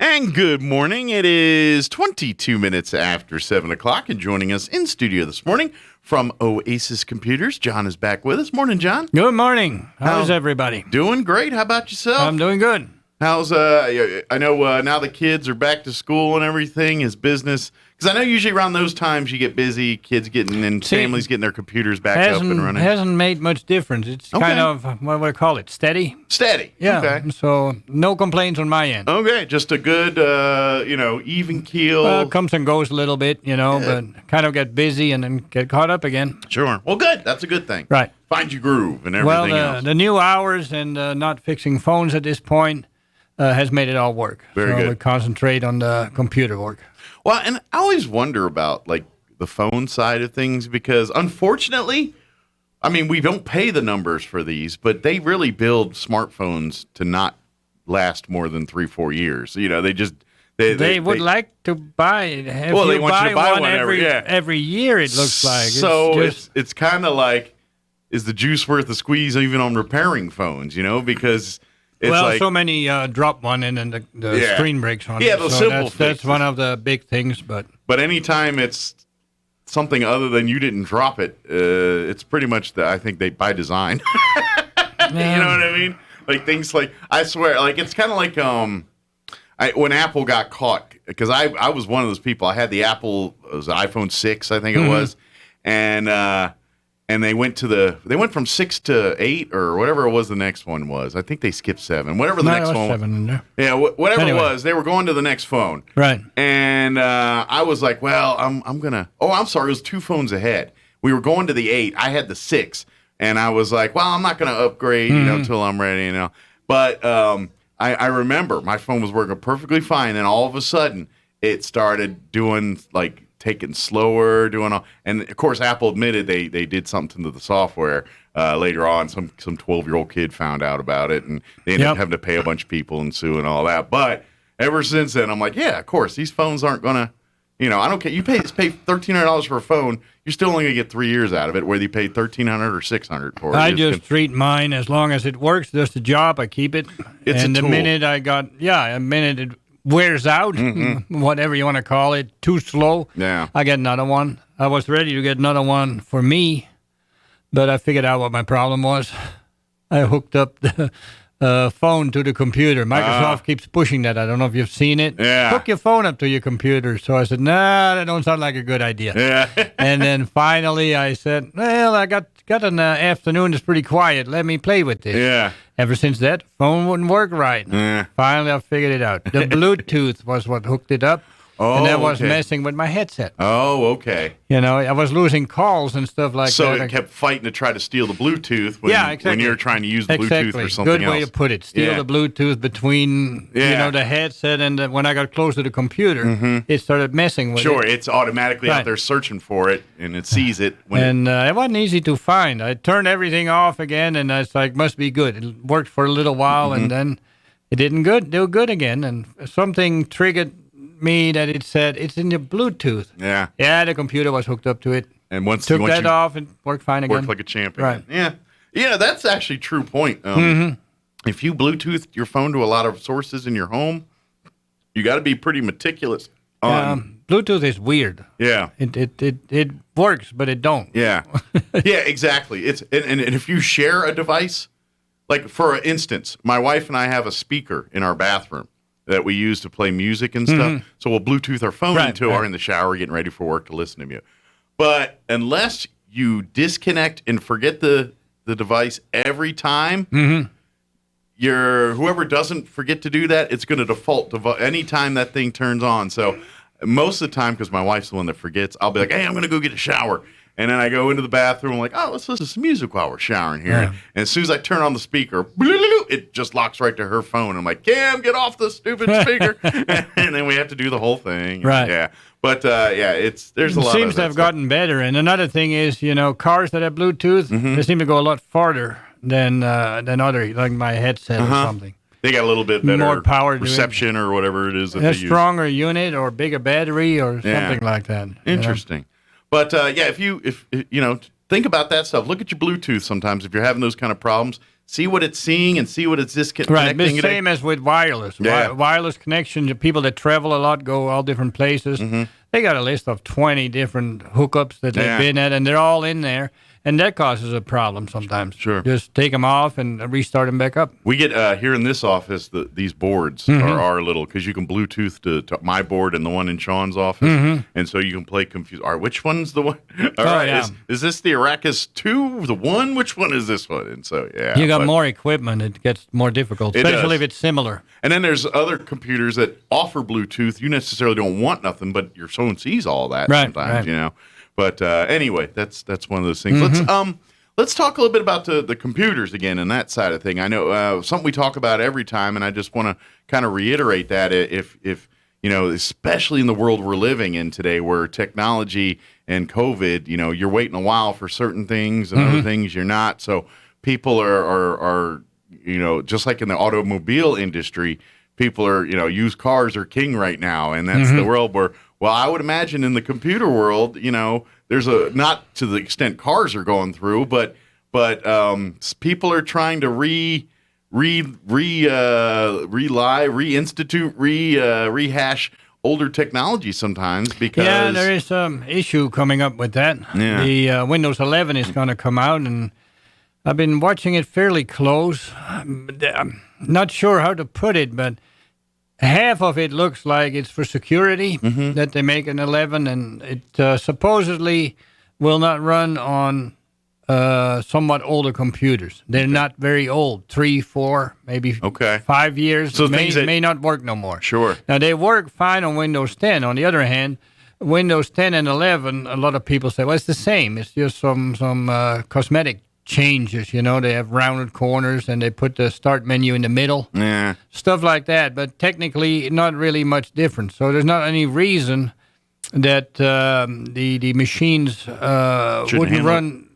And good morning. It is 22 minutes after 7 o'clock, and joining us in studio this morning from Oasis Computers, John is back with us. Morning, John. Good morning. How's everybody? Doing great. How about yourself? I'm doing good. How's, I know now the kids are back to school and everything. Is business, because I know usually around those times you get busy, kids getting and families getting their computers back up and running. Hasn't made much difference. It's kind of, what do I call it, steady? Steady. Yeah. Okay. So no complaints on my end. Okay. Just a good, even keel. Well, it comes and goes a little bit, but kind of get busy and then get caught up again. Sure. Well, good. That's a good thing. Right. Find your groove and everything else. The new hours and not fixing phones at this point has made it all work. Very good. So we concentrate on the computer work. Well, and I always wonder about, like, the phone side of things because, unfortunately, I mean, we don't pay the numbers for these, but they really build smartphones to not last more than 3-4 years. You know, they would like to buy. They want you to buy one every year, it looks like. So it's kind of like, is the juice worth the squeeze even on repairing phones, because... so many drop one and then the screen breaks on it. Yeah, the simple fixes. That's one of the big things. But anytime it's something other than you didn't drop it, it's pretty much, I think, they by design. You know what I mean? Like things like, I swear, like it's kind of like when Apple got caught, because I was one of those people. I had the Apple, it was the iPhone 6, I think it was, and they went from 6 to 8 or whatever it was the next one was. I think they skipped 7. Whatever the next one was. 7 in there. Yeah, whatever it was, they were going to the next phone. Right. And I was like, well, I'm going to, I'm sorry, it was 2 phones ahead. We were going to the 8. I had the 6. And I was like, well, I'm not going to upgrade, until I'm ready, But I remember my phone was working perfectly fine. And all of a sudden, it started doing like, taking slower, doing all, and of course Apple admitted they did something to the software later on. Some 12-year-old kid found out about it, and they ended up having to pay a bunch of people and sue and all that. But ever since then, I'm like, yeah, of course these phones aren't gonna, I don't care. You pay $1,300 for a phone, you're still only gonna get 3 years out of it, whether you pay $1,300 or $600 for it. I just treat mine as long as it works, does the job, I keep it. It's and a tool. the minute it wears out, whatever you want to call it, too slow, I get another one. I was ready to get another one for me, but I figured out what my problem was. I hooked up the phone to the computer. Microsoft keeps pushing that. I don't know if you've seen it. Yeah. Hook your phone up to your computer. So I said, nah, that don't sound like a good idea. Yeah. And then finally I said, well, I got an afternoon that's pretty quiet. Let me play with this. Yeah. Ever since that, phone wouldn't work right. Yeah. Finally, I figured it out. The Bluetooth was what hooked it up. And that was messing with my headset. Oh, okay. I was losing calls and stuff like that. So it kept fighting to try to steal the Bluetooth when you're trying to use the Bluetooth for something else. Good way to put it. Steal the Bluetooth between the headset and when I got close to the computer, it started messing with it. Sure, it's automatically out there searching for it, and it sees it. It wasn't easy to find. I turned everything off again, and it's like, must be good. It worked for a little while, and then it didn't do good again, and something triggered me that it said it's in your Bluetooth. Yeah, the computer was hooked up to it. And once took that off, and worked fine again. Worked like a champ again. Right. Yeah, that's actually a true point. If you Bluetooth your phone to a lot of sources in your home, you got to be pretty meticulous on. Bluetooth is weird. Yeah, it works, but it don't. Yeah, yeah, exactly. It's and if you share a device, like for instance, my wife and I have a speaker in our bathroom that we use to play music and stuff. So we'll Bluetooth our phone into our in the shower, getting ready for work to listen to music. But unless you disconnect and forget the device every time, whoever doesn't forget to do that, it's going to default to anytime that thing turns on. So most of the time, because my wife's the one that forgets, I'll be like, hey, I'm going to go get a shower. And then I go into the bathroom, I'm like, oh, let's listen to some music while we're showering here. Yeah. And as soon as I turn on the speaker, it just locks right to her phone. I'm like, Cam, get off the stupid speaker. And then we have to do the whole thing. Right. Yeah. But, there's a lot of It seems to have gotten better. And another thing is, cars that have Bluetooth, they seem to go a lot farther than other, like my headset or something. They got a little bit better more power reception or whatever it is that they use. A stronger unit or bigger battery or something like that. Interesting. But if you think about that stuff, look at your Bluetooth sometimes if you're having those kind of problems. see what it's seeing and see what it's disconnecting. Right, the same as with wireless. Yeah. Wireless connection, the people that travel a lot, go all different places. They got a list of 20 different hookups that they've been at, and they're all in there. And that causes a problem sometimes. Sure. Just take them off and restart them back up. We get here in this office, these boards are our little, because you can Bluetooth to my board and the one in Sean's office. And so you can play confused. All right, which one's the one? All right, yeah. is this the Arrakis 2, the one? Which one is this one? And so, yeah. You got more equipment, it gets more difficult, especially if it's similar. And then there's other computers that offer Bluetooth. You necessarily don't want nothing, but your phone sees all that sometimes, you know. But anyway, that's one of those things. Let's talk a little bit about the computers again and that side of thing. I know something we talk about every time, and I just want to kind of reiterate that if you know, especially in the world we're living in today, where technology and COVID, you know, you're waiting a while for certain things and other things you're not. So people are you know, just like in the automobile industry, people are, you know, used cars are king right now, and that's the world where. Well, I would imagine in the computer world, you know, there's not to the extent cars are going through, but people are trying to rehash older technology sometimes because there is some issue coming up with that. Yeah. The Windows 11 is going to come out, and I've been watching it fairly close. I'm not sure how to put it, but half of it looks like it's for security that they make an 11, and it supposedly will not run on somewhat older computers. They're not very old, 3, 4, maybe 5 years. So may not work no more. Sure. Now, they work fine on Windows 10. On the other hand, Windows 10 and 11, a lot of people say, well, it's the same. It's just some cosmetic changes, you know, they have rounded corners and they put the start menu in the middle, stuff like that, but technically not really much different. So there's not any reason that the machines wouldn't run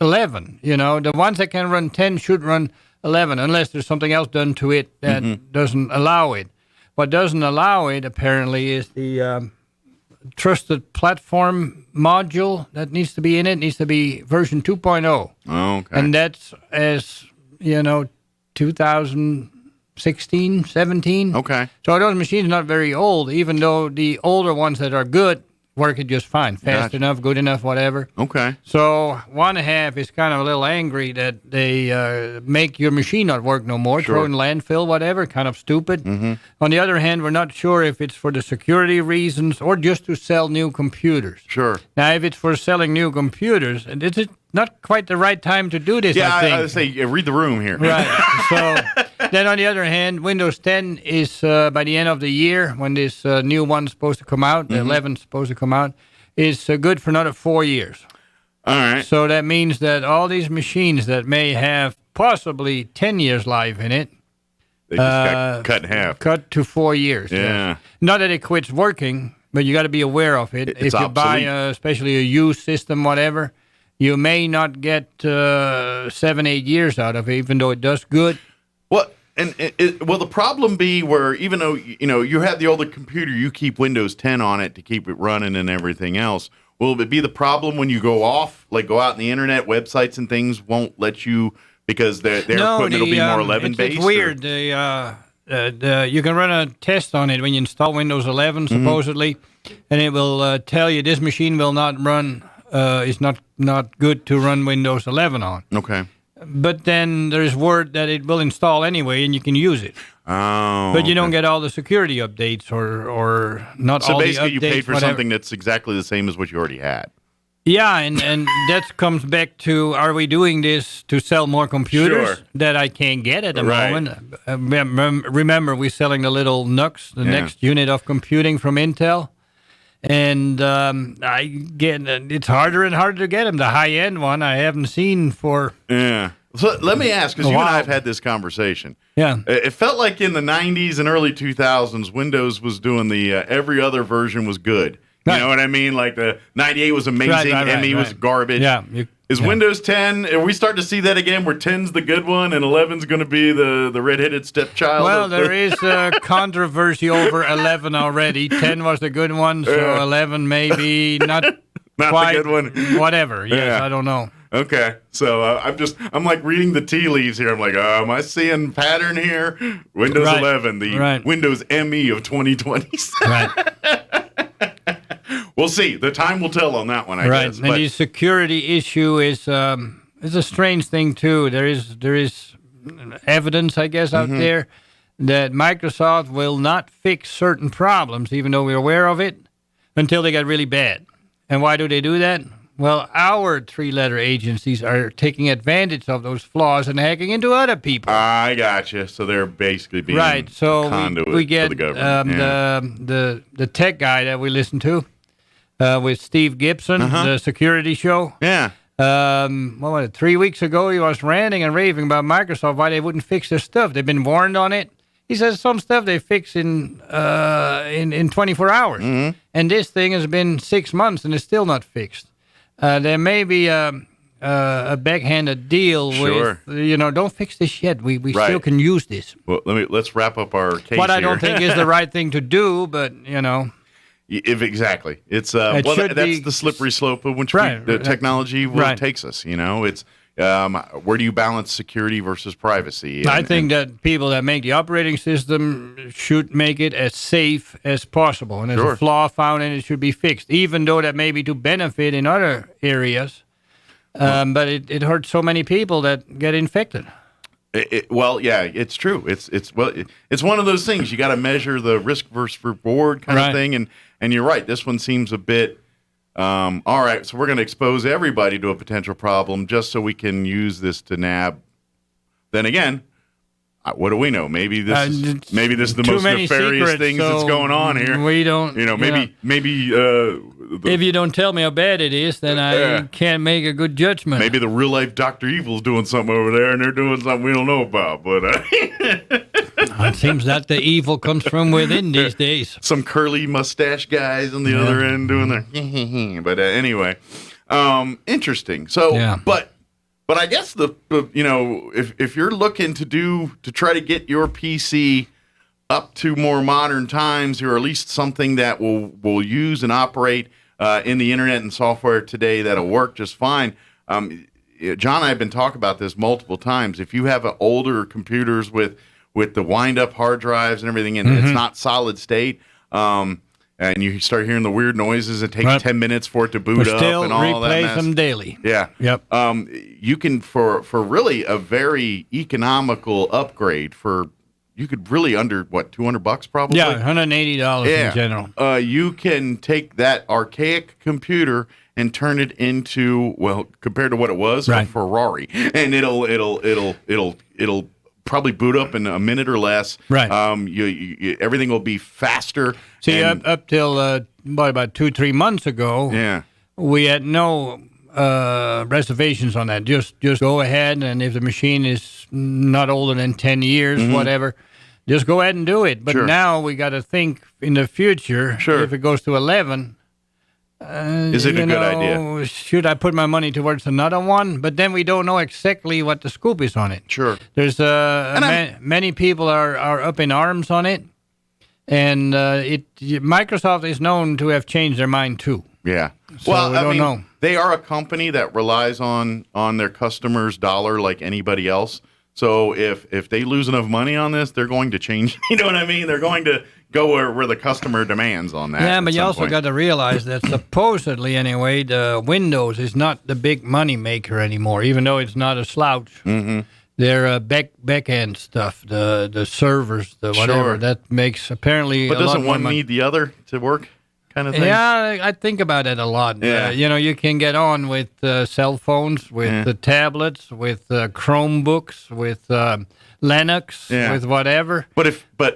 11, you know. The ones that can run 10 should run 11 unless there's something else done to it that doesn't allow it. What doesn't allow it apparently is the trusted platform module that needs to be in it. Needs to be version 2.0. Oh, okay. And that's, as you know, 2016, 17. Okay. So those machines are not very old, even though the older ones that are good working just fine. Fast enough, good enough, whatever. Okay. So one half is kind of a little angry that they make your machine not work no more, throw in landfill, whatever, kind of stupid. On the other hand, we're not sure if it's for the security reasons or just to sell new computers. Sure. Now, if it's for selling new computers, this is not quite the right time to do this, I think. I would say read the room here. Right. So then on the other hand, Windows 10 is by the end of the year, when this new one's supposed to come out, the 11's supposed to come out, is good for another 4 years. All right. So that means that all these machines that may have possibly 10 years life in it, they just got cut in half. Cut to 4 years. Yeah. Not that it quits working, but you got to be aware of it. It's if you buy, obsolete. especially a used system, whatever, you may not get 7-8 years out of it, even though it does good. Well, and will the problem be where even though you have the older computer, you keep Windows 10 on it to keep it running and everything else? Will it be the problem when you go off, like go out on the internet, websites and things won't let you because their equipment will be more 11 based? It's weird. You can run a test on it when you install Windows 11, supposedly, and it will tell you this machine will not run. Is not good to run Windows 11 on. Okay. But then there's word that it will install anyway, and you can use it. Oh. But you don't get all the security updates or not all the updates. So basically you paid for whatever. something that's exactly the same as what you already had. Yeah, and that comes back to, are we doing this to sell more computers that I can't get at the moment? Remember, we're selling the little NUCs, the next unit of computing from Intel. And it's harder and harder to get them. The high-end one I haven't seen for... Yeah. So let me ask, because you and I have had this conversation. Yeah. It felt like in the 90s and early 2000s, Windows was doing the every other version was good. You know what I mean? Like the 98 was amazing, ME was garbage. Yeah. Is Windows 10, are we starting to see that again, where 10's the good one and 11's going to be the red-headed stepchild? Well, there is controversy over 11 already. 10 was the good one, so 11 maybe not quite the good one. Whatever. Yes, I don't know. Okay. So I'm like reading the tea leaves here. I'm like, am I seeing pattern here? Windows 11, the Windows ME of 2020. Right. We'll see. The time will tell on that one, I guess. And the security issue is a strange thing too. There is evidence, I guess, out there that Microsoft will not fix certain problems, even though we're aware of it, until they get really bad. And why do they do that? Well, our three-letter agencies are taking advantage of those flaws and hacking into other people. I gotcha. So they're basically being so conduit we get for the government. The tech guy that we listen to with Steve Gibson, the security show. Yeah. What was it? 3 weeks ago, he was ranting and raving about Microsoft, why they wouldn't fix their stuff. They've been warned on it. He says some stuff they fix in 24 hours. And this thing has been 6 months and it's still not fixed. There may be a backhanded deal with, don't fix this yet. We still can use this. Well, let's wrap up our case What I here. don't think is the right thing to do, but, If exactly. It's that's the slippery slope of which the technology takes us. It's where do you balance security versus privacy? I think that people that make the operating system should make it as safe as possible. And there's a flaw found and it should be fixed, even though that may be to benefit in other areas. But it hurts so many people that get infected. It's true. It's one of those things. You got to measure the risk versus reward kind of thing. And you're right. This one seems a bit, all right, so we're going to expose everybody to a potential problem just so we can use this to nab. Then again, what do we know? Maybe this is the most nefarious things that's going on here. We don't. Maybe. If you don't tell me how bad it is, then I can't make a good judgment. Maybe the real life Dr. Evil's doing something over there, and they're doing something we don't know about. But it seems that the evil comes from within these days. Some curly mustache guys on the other end doing their. But anyway, interesting. So, but I guess if you're looking to try to get your PC up to more modern times, or at least something that will use and operate in the internet and software today that'll work just fine. John and I have been talking about this multiple times. If you have older computers with the wind-up hard drives and everything, and it's not solid state, and you start hearing the weird noises, it takes 10 minutes for it to boot up and all that mess. Replace them daily. Yeah. Yep. You can, for really a very economical upgrade you could really under, $200 probably? Yeah, $180 in general. You can take that archaic computer and turn it into, compared to what it was, a Ferrari. And it'll probably boot up in a minute or less. Right. Everything will be faster. See, up till about 2-3 months ago, we had no reservations on that. Just go ahead, and if the machine is not older than 10 years, whatever, just go ahead and do it. But now we got to think in the future, if it goes to 11, is it a good idea? Should I put my money towards another one? But then we don't know exactly what the scoop is on it. Sure. There's many people are up in arms on it, and Microsoft is known to have changed their mind too. Yeah. So I don't know. They are a company that relies on their customers' dollar like anybody else. So if they lose enough money on this, they're going to change. You know what I mean? They're going to go where the customer demands on that. Yeah, but you also got to realize that supposedly, anyway, the Windows is not the big money maker anymore, even though it's not a slouch. Mm-hmm. Their back-end stuff, the servers, the whatever, that makes apparently But a lot doesn't more one money. need the other to work? Kind of thing? Yeah, I think about it a lot. Yeah. You can get on with cell phones, with the tablets, with Chromebooks, with Linux, with whatever. But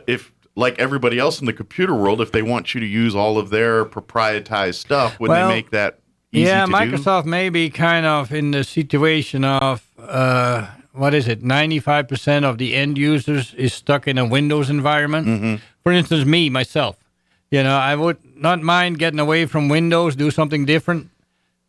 if like everybody else in the computer world, if they want you to use all of their proprietized stuff, would they make that easy to do? Microsoft may be kind of in the situation of 95% of the end users is stuck in a Windows environment. Mm-hmm. For instance, myself. I would not mind getting away from Windows, do something different.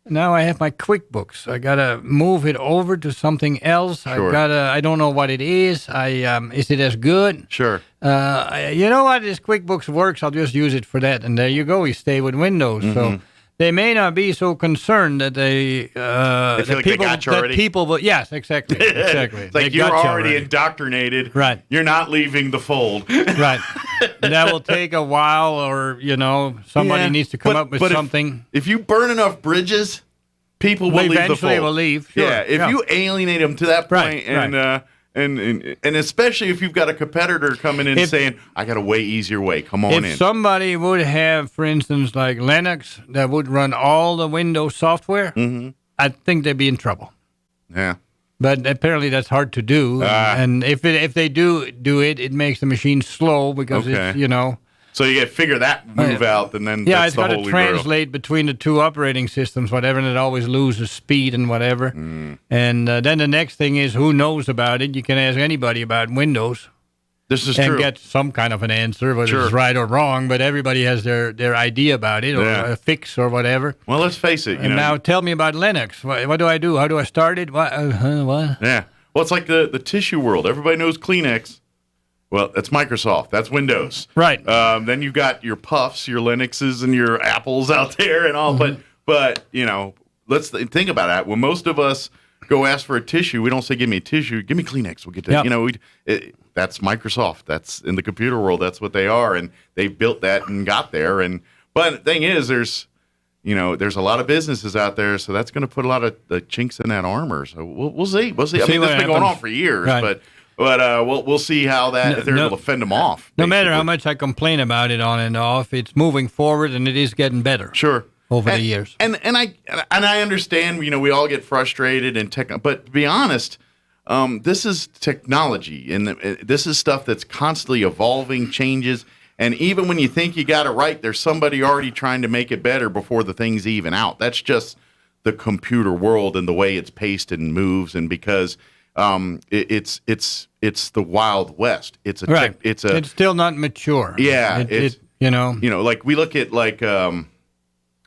Now I have my QuickBooks. I gotta move it over to something else. Sure. I don't know what it is. Is it as good? Sure. You know what? This QuickBooks works. I'll just use it for that. And there you go. You stay with Windows. Mm-hmm. So they may not be so concerned that they feel like they got you already. Yes, exactly. It's like you're already indoctrinated. Right. You're not leaving the fold. Right. That will take a while, or somebody needs to come up with something. If you burn enough bridges, people will leave the fold. Eventually will leave. Sure. Yeah. If you alienate them to that point, and especially if you've got a competitor coming in saying, "I got a way easier way. Come on in." If somebody would have, for instance, like Linux, that would run all the Windows software, I think they'd be in trouble. Yeah. But apparently that's hard to do. And if they do it, it makes the machine slow because it's, So you got to figure that move out, and then that's it's got to translate between the two operating systems, whatever, and it always loses speed and whatever. And then the next thing is, who knows about it? You can ask anybody about Windows. This is and true. Get some kind of an answer, whether it's right or wrong, but everybody has their idea about it, or a fix or whatever. Well, let's face it. Now tell me about Linux. What do I do? How do I start it? What? Yeah. Well, it's like the tissue world. Everybody knows Kleenex. Well, that's Microsoft. That's Windows. Right. Then you got your Puffs, your Linuxes, and your Apples out there and all. But let's think about that. When most of us go ask for a tissue, we don't say, "Give me a tissue. Give me Kleenex. We'll get that." Yep. That's Microsoft. That's in the computer world. That's what they are, and they built that and got there. But the thing is, there's a lot of businesses out there, so that's going to put a lot of the chinks in that armor. So we'll see. We'll see. I mean, this has been going on for years, right. but we'll see how if they're able to fend them off. No matter how much I complain about it on and off, it's moving forward, and it is getting better. Sure. Over the years, and I understand. We all get frustrated and but to be honest. This is technology, and this is stuff that's constantly evolving, changes, and even when you think you got it right, there's somebody already trying to make it better before the thing's even out. That's just the computer world and the way it's paced and moves, and because it's the Wild West. It's still not mature. Yeah, like we look at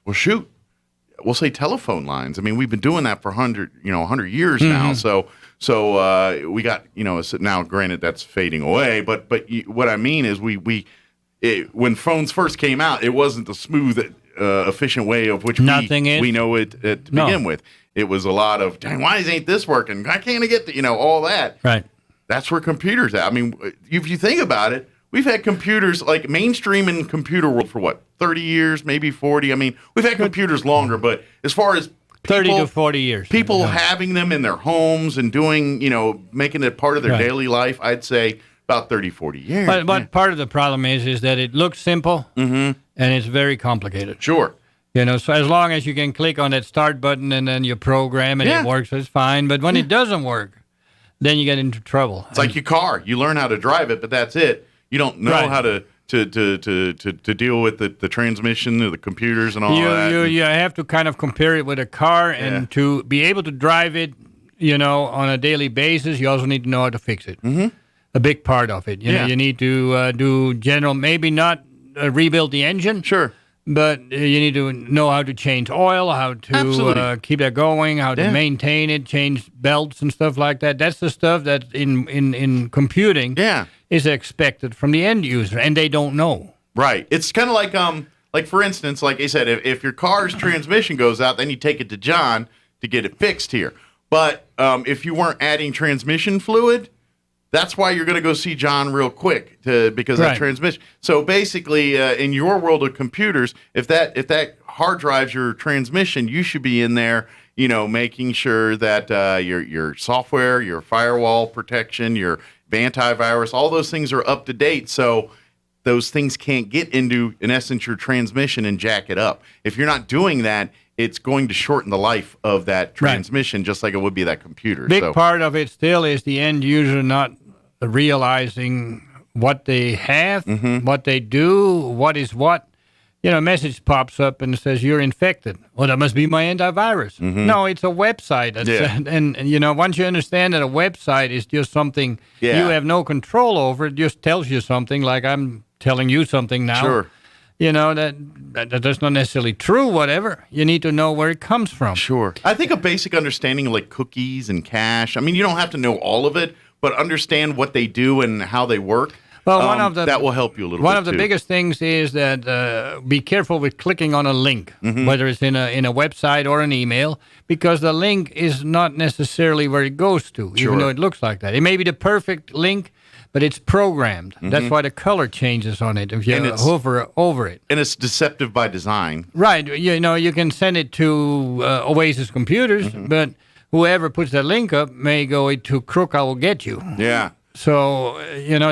we'll say telephone lines. I mean, we've been doing that for 100 years now. So we got, now granted that's fading away, but what I mean is when phones first came out, it wasn't the smooth, efficient way of which we know it to begin with. It was a lot of, dang, why ain't this working? Why can't I get all that? Right. That's where computers at. I mean, if you think about it, we've had computers like mainstream in computer world for 30 years, maybe 40. I mean, we've had computers longer, but as far as 30 to 40 years. People having them in their homes and doing, making it part of their daily life, I'd say about 30, 40 years. But part of the problem is that it looks simple and it's very complicated. Sure. So as long as you can click on that start button and then you program and it works, it's fine. But when it doesn't work, then you get into trouble. It's like your car. You learn how to drive it, but that's it. You don't know how to deal with the transmission or the computers and all that. You have to kind of compare it with a car, and to be able to drive it, on a daily basis, you also need to know how to fix it. A big part of it. You need to do general, maybe not rebuild the engine. Sure. But you need to know how to change oil, how to keep that going, how to maintain it, change belts and stuff like that. That's the stuff that in computing is expected from the end user, and they don't know. Right. It's kind of like for instance, like I said, if your car's transmission goes out, then you take it to John to get it fixed here. But if you weren't adding transmission fluid, that's why you're going to go see John real quick because that transmission. So basically, in your world of computers, if that hard drives your transmission, you should be in there, making sure that your software, your firewall protection, your antivirus, all those things are up to date. So those things can't get into, in essence, your transmission and jack it up. If you're not doing that, it's going to shorten the life of that transmission, just like it would be that computer. Big part of it still is the end user not realizing what they have, what they do, what is what. A message pops up and says, you're infected. Well, that must be my antivirus. No, it's a website. And once you understand that a website is just something you have no control over, it just tells you something, like I'm telling you something now. Sure. That's not necessarily true, whatever. You need to know where it comes from. Sure. I think a basic understanding of like cookies and cache, I mean, you don't have to know all of it, but understand what they do and how they work. Well, that will help you a little bit. One of the too. biggest things is that be careful with clicking on a link, whether it's in a website or an email, because the link is not necessarily where it goes to, even though it looks like that. It may be the perfect link, but it's programmed. That's why the color changes on it if you hover over it. And it's deceptive by design. Right. You can send it to Oasis computers, but whoever puts that link up may go to Crook, I will get you. Yeah. So,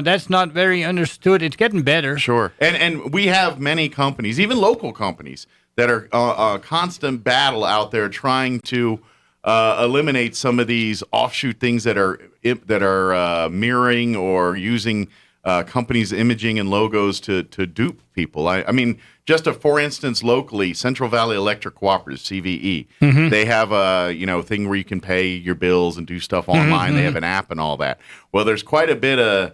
that's not very understood. It's getting better. Sure. And we have many companies, even local companies, that are a constant battle out there trying to eliminate some of these offshoot things that are mirroring or using companies' imaging and logos to dupe people. I mean, just for instance, locally, Central Valley Electric Cooperative, CVE, they have a thing where you can pay your bills and do stuff online. They have an app and all that. Well, there's quite a bit of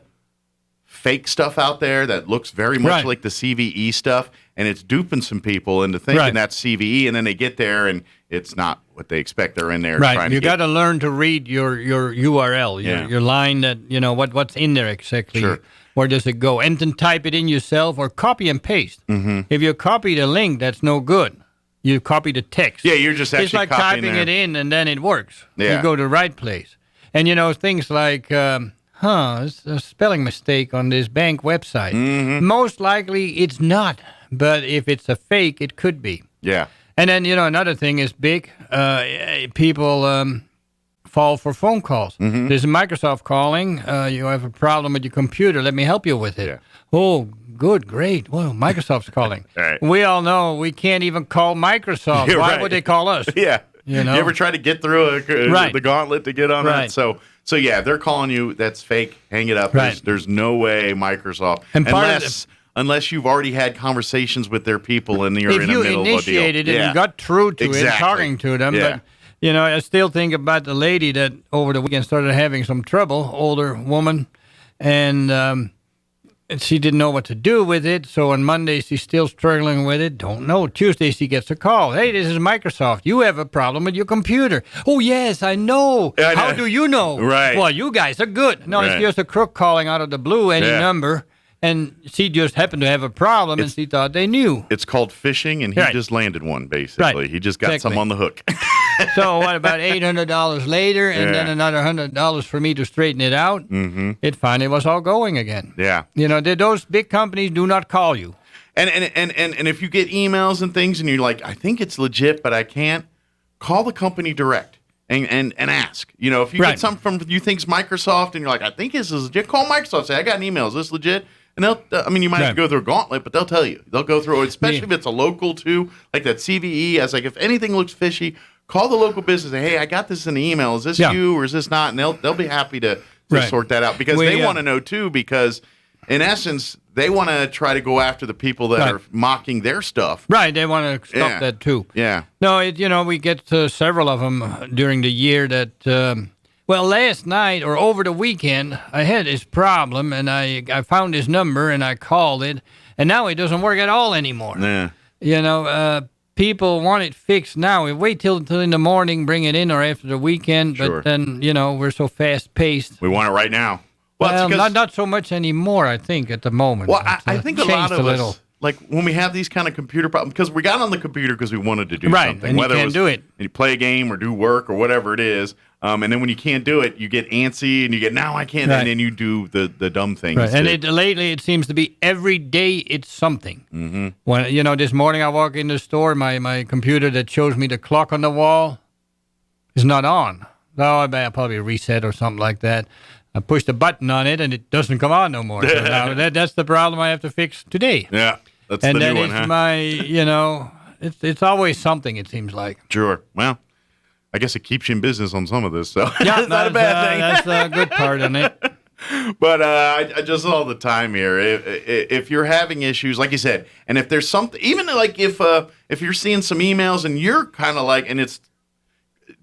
fake stuff out there that looks very much like the CVE stuff, and it's duping some people into thinking that's CVE, and then they get there and it's not what they expect. They're in there trying to you got to learn to read your URL, your line that what's in there exactly. Sure. Where does it go? And then type it in yourself or copy and paste. If you copy the link, that's no good. You copy the text. Yeah, you're just actually it's like copying typing there. it in and then it works. Yeah. You go to the right place. And things like it's a spelling mistake on this bank website. Most likely it's not, but if it's a fake, it could be. Yeah. And then, another thing is big. People fall for phone calls. There's a Microsoft calling. You have a problem with your computer. Let me help you with it. Yeah. Oh, good, great. Well, Microsoft's calling. Right. We all know we can't even call Microsoft. You're Why right. would they call us? Yeah. You ever try to get through the gauntlet to get on that? So yeah, they're calling you. That's fake. Hang it up. Right. There's no way Microsoft, And unless you've already had conversations with their people and you're in the middle of a deal. If you initiated it and got through to it, talking to them, Yeah. but I still think about the lady that over the weekend started having some trouble, older woman, and she didn't know what to do with it. So on Monday, she's still struggling with it. Don't know. Tuesday, she gets a call. Hey, this is Microsoft. You have a problem with your computer. Oh, yes, I know. How do you know? Right. Well, you guys are good. No, it's just a crook calling out of the blue, any number. And she just happened to have a problem, and she thought they knew. It's called phishing, and he just landed one, basically. Right. He just got some on the hook. So what, about $800 later, and then another $100 for me to straighten it out? It finally was all going again. Yeah. Those big companies do not call you. And if you get emails and things, and you're like, I think it's legit, but I can't, call the company direct and ask. If you get something from you think's Microsoft, and you're like, I think this is legit, call Microsoft. Say, I got an email. Is this legit? And you might have to go through a gauntlet, but they'll tell you. They'll go through it, especially if it's a local too, like that CVE. If anything looks fishy, call the local business. Say, hey, I got this in the email. Is this you or is this not? And they'll be happy to sort that out, because they want to know too. Because in essence, they want to try to go after the people that are mocking their stuff. Right, they want to stop that too. Yeah. No, we get several of them during the year that. Well, last night or over the weekend, I had this problem, and I found his number, and I called it, and now it doesn't work at all anymore. Yeah. People want it fixed now. We wait till in the morning, bring it in, or after the weekend, but then, we're so fast-paced. We want it right now. Well, not so much anymore, I think, at the moment. Well, I think a lot of us, like when we have these kind of computer problems, because we got on the computer because we wanted to do something. And you can't do it. You play a game or do work or whatever it is. And then when you can't do it, you get antsy and you get, now I can't. And then you do the dumb things. Right. And lately it seems to be every day it's something. When, this morning I walk in the store, my computer that shows me the clock on the wall is not on. Oh, I'll probably reset or something like that. I push the button on it and it doesn't come on no more. So now that's the problem I have to fix today. Yeah. That's the new one, huh? It's always something, it seems like. Sure. Well, I guess it keeps you in business on some of this, so it's not a bad thing. That's a good part in it. But I just all the time here, if you're having issues, like you said, and if there's something, even like if you're seeing some emails and you're kind of like, and it's,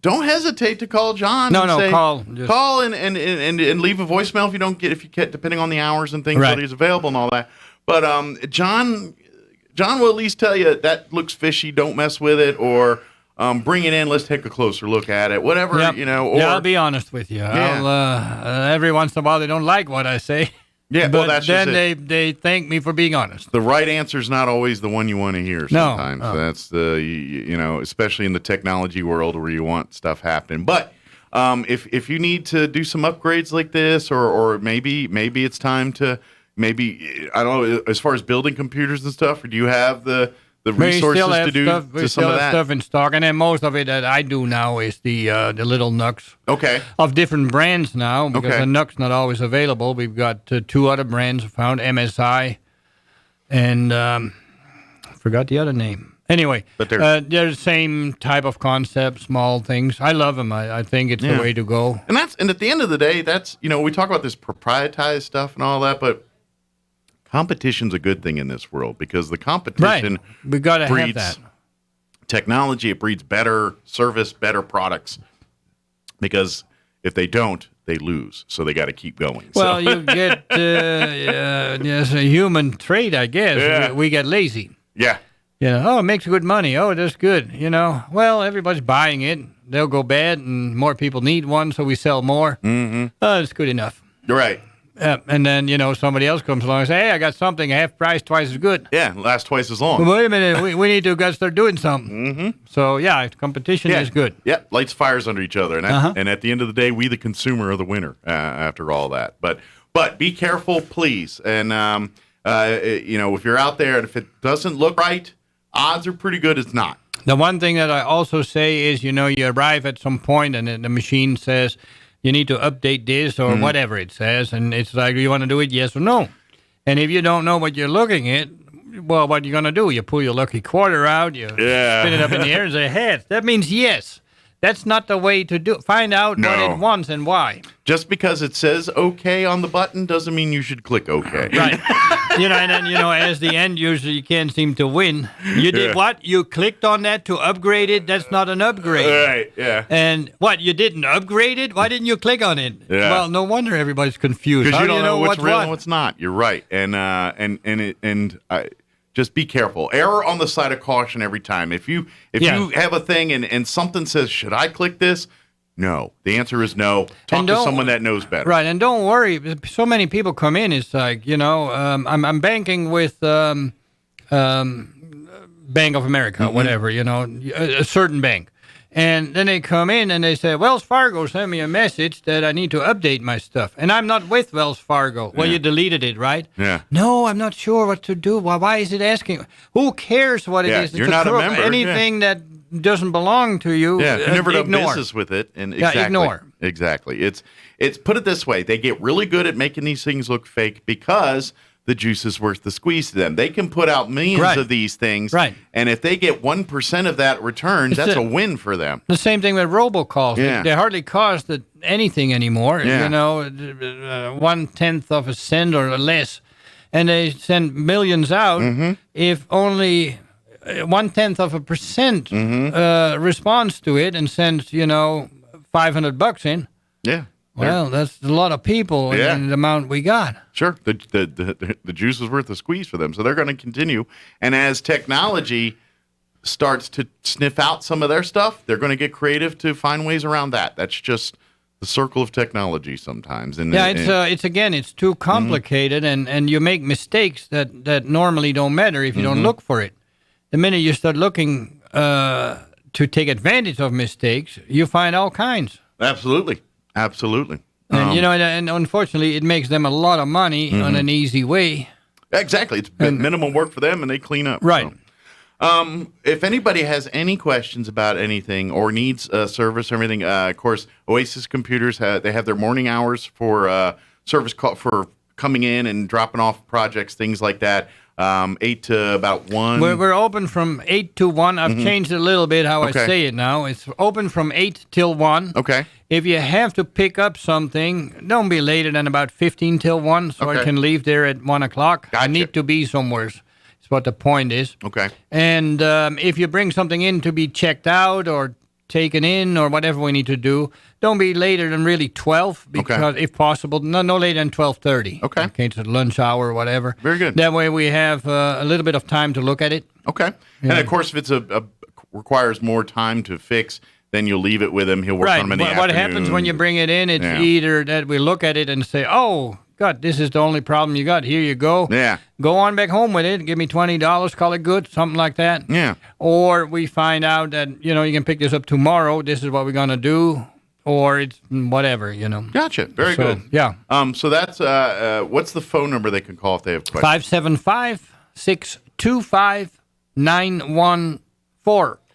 don't hesitate to call John. Call and leave a voicemail if you get, depending on the hours and things that he's available and all that. But John will at least tell you that looks fishy. Don't mess with it, or bring it in. Let's take a closer look at it. Whatever, Or, I'll be honest with you. Yeah. Every once in a while they don't like what I say. Yeah, but well, that's then just they thank me for being honest. The right answer is not always the one you want to hear sometimes. No. That's especially in the technology world where you want stuff happening. But if you need to do some upgrades like this, or maybe it's time to I don't know, as far as building computers and stuff, or do you have the resources to do some of that? We still have stuff in stock, and then most of it that I do now is the little NUCs. Okay. Of different brands now, because the NUC's not always available. We've got 2 other brands found, MSI, and forgot the other name. Anyway, but they're the same type of concept, small things. I love them. I think it's the way to go. And at the end of the day, that's, we talk about this proprietized stuff and all that, but competition's a good thing in this world, because the competition we gotta breeds have that. Technology. It breeds better service, better products, because if they don't, they lose. So they got to keep going. Well, you get there's a human trait, I guess. Yeah. We get lazy. Yeah. It makes good money. Oh, that's good. Well, everybody's buying it. They'll go bad, and more people need one, so we sell more. Mm-hmm. It's good enough. You're right. And then, somebody else comes along and says, hey, I got something half price, twice as good. Yeah, lasts twice as long. But wait a minute, we need to start doing something. Mm-hmm. So, competition is good. Yeah, lights fires under each other. And at the end of the day, we, the consumer, are the winner after all that. But be careful, please. And, if you're out there and if it doesn't look right, odds are pretty good it's not. The one thing that I also say is, you arrive at some point and the machine says, you need to update this or whatever it says. And it's like, do you want to do it, yes or no? And if you don't know what you're looking at, well, what are you going to do? You pull your lucky quarter out, you spin it up in the air and say, heads. That means yes. That's not the way to do it. Find out what it wants and why. Just because it says OK on the button doesn't mean you should click OK. Right. And then, as the end user, you can't seem to win. You did what? You clicked on that to upgrade it? That's not an upgrade. Right, yeah. And what? You didn't upgrade it? Why didn't you click on it? Yeah. Well, no wonder everybody's confused. Because How you don't know what's real what? and what's not. You're right. Just be careful. Error on the side of caution every time. If you have a thing and something says, should I click this? No. The answer is no. Talk to someone that knows better. Right, and don't worry. So many people come in. It's like, I'm banking with Bank of America, whatever, a certain bank. And then they come in and they say, Wells Fargo sent me a message that I need to update my stuff. And I'm not with Wells Fargo. Well, you deleted it, right? Yeah. No, I'm not sure what to do. Well, why is it asking? Who cares what it is? It's you're not a member. Anything that doesn't belong to you, you never done ignore. business with it. And ignore. Exactly. It's put it this way. They get really good at making these things look fake because the juice is worth the squeeze to them. They can put out millions of these things, and if they get 1% of that returned, that's a win for them. The same thing with robocalls. Yeah. They hardly cost anything anymore. Yeah. 1/10 of a cent or less, and they send millions out. If only 0.1% responds to it and sends $500 in. Yeah. Well, that's a lot of people in the amount we got. Sure. The juice is worth the squeeze for them. So they're going to continue. And as technology starts to sniff out some of their stuff, they're going to get creative to find ways around that. That's just the circle of technology sometimes. And it's too complicated, and you make mistakes that normally don't matter if you don't look for it. The minute you start looking to take advantage of mistakes, you find all kinds. Absolutely. And and unfortunately, it makes them a lot of money on an easy way. Exactly, it's minimum work for them, and they clean up. Right. So. If anybody has any questions about anything or needs service or anything, of course, Oasis Computers they have their morning hours for service call for coming in and dropping off projects, things like that. 8 to about 1. We're open from 8 to 1. I've changed it a little bit how I say it now. It's open from 8 till 1. Okay. If you have to pick up something, don't be later than about 15 till 1, so I can leave there at 1 o'clock. Gotcha. I need to be somewhere. That's what the point is. Okay. And if you bring something in to be checked out or taken in or whatever we need to do, don't be later than really 12, because if possible, no later than 12:30. Okay. In case it's lunch hour or whatever. Very good. That way we have a little bit of time to look at it. Okay. Yeah. And of course, if it's requires more time to fix, then you'll leave it with him. He'll work on them in the afternoon. What happens when you bring it in, it's either that we look at it and say, oh, God, this is the only problem you got. Here you go. Yeah. Go on back home with it. Give me $20. Call it good. Something like that. Yeah. Or we find out that, you can pick this up tomorrow. This is what we're going to do. Or it's whatever, Gotcha. Very good. Yeah. So that's what's the phone number they can call if they have questions? 575-625-9141.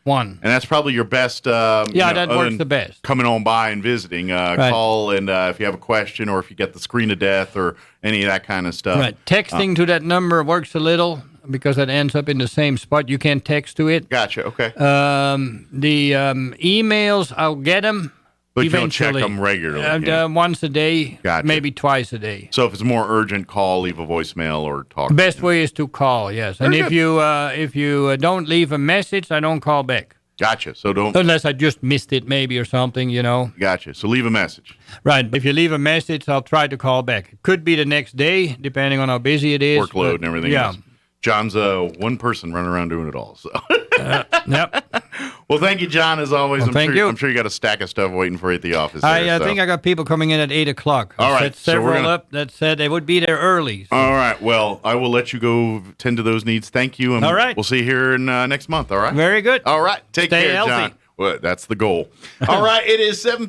And that's probably your best. That works the best. Coming on by and visiting. Right. Call, and if you have a question or if you get the screen of death or any of that kind of stuff. Right. Texting to that number works a little because it ends up in the same spot. You can't text to it. Gotcha. Okay. The emails, I'll get them. But you eventually. don't check them regularly. Once a day, Gotcha. maybe twice a day. So if it's more urgent, call, leave a voicemail, or talk. Best way is to call, yes. Very and if you don't leave a message, I don't call back. Gotcha. So don't. Unless I just missed it maybe or something, Gotcha. So leave a message. Right. If you leave a message, I'll try to call back. It could be the next day, depending on how busy it is. Workload and everything else. John's one person running around doing it all. So. Yep. Well, thank you, John, as always. Well, thank you. I'm sure you got a stack of stuff waiting for you at the office. I think I got people coming in at 8 o'clock. All right. Set several up that said they would be there early. So. All right. Well, I will let you go tend to those needs. Thank you. And all right. We'll see you here in next month. All right. Very good. All right. Take Stay care, healthy. John. Well, that's the goal. All right. It is 7:50.